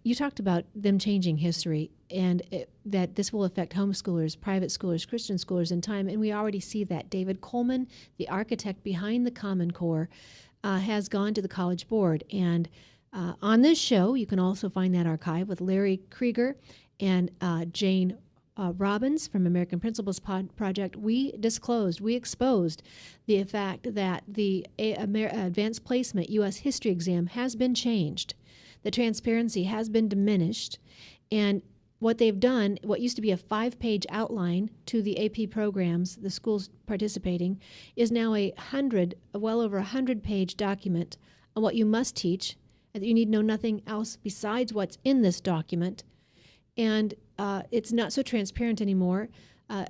you talked about them changing history and that this will affect homeschoolers, private schoolers, Christian schoolers in time, and we already see that. David Coleman, the architect behind the Common Core, has gone to the College Board. And on this show, you can also find that archive with Larry Krieger and Jane Robbins from American Principles Project. We exposed the fact that the Advanced Placement U.S. History exam has been changed. The transparency has been diminished, and what they've done, what used to be a 5-page outline to the AP programs, the schools participating, is now well over 100-page document on what you must teach, and that you need to know nothing else besides what's in this document. And it's not so transparent anymore.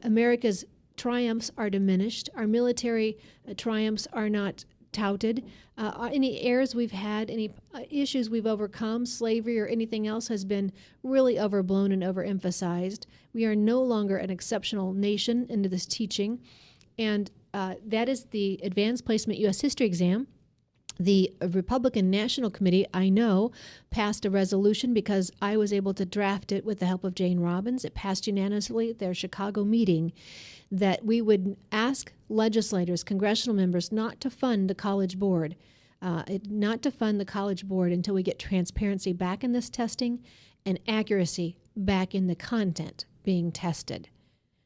America's triumphs are diminished. Our military triumphs are not touted. Any errors we've had, any issues we've overcome, slavery or anything else has been really overblown and overemphasized. We are no longer an exceptional nation into this teaching. And that is the Advanced Placement U.S. History exam. The Republican National Committee, I know, passed a resolution because I was able to draft it with the help of Jane Robbins. It passed unanimously at their Chicago meeting that we would ask legislators, congressional members, not to fund the College Board, not to fund the College Board until we get transparency back in this testing and accuracy back in the content being tested.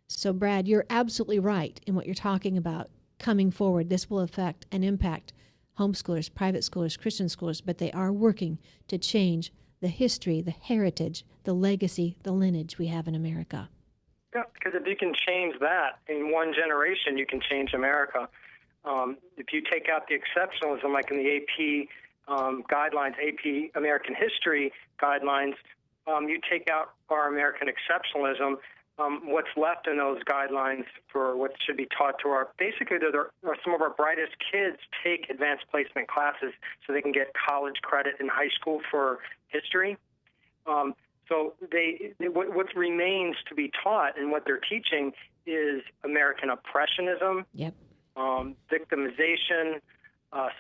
So, Brad, you're absolutely right in what you're talking about. Coming forward, this will affect and impact homeschoolers, private schoolers, Christian schoolers, but they are working to change the history, the heritage, the legacy, the lineage we have in America. Yeah, because if you can change that in one generation, you can change America. If you take out the exceptionalism, like in the AP guidelines, AP American History guidelines, you take out our American exceptionalism, what's left in those guidelines for what should be taught to basically some of our brightest kids take advanced placement classes so they can get college credit in high school for history. So what remains to be taught and what they're teaching is American oppressionism, victimization,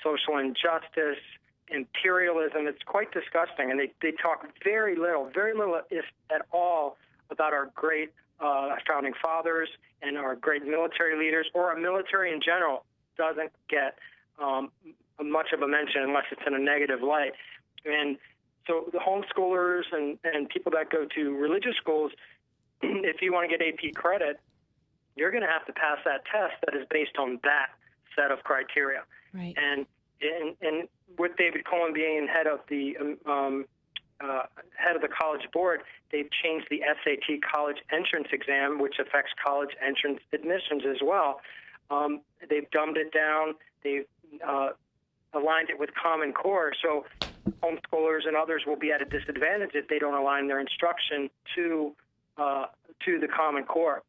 social injustice, imperialism. It's quite disgusting, and they talk very little, if at all, about our great founding fathers and our great military leaders, or our military in general doesn't get much of a mention unless it's in a negative light. And so the homeschoolers and people that go to religious schools, if you want to get AP credit, you're going to have to pass that test that is based on that set of criteria. Right. And with David Cohen being head of the College Board, they've changed the SAT college entrance exam, which affects college entrance admissions as well. They've dumbed it down. They've aligned it with Common Core. So homeschoolers and others will be at a disadvantage if they don't align their instruction to the Common Core.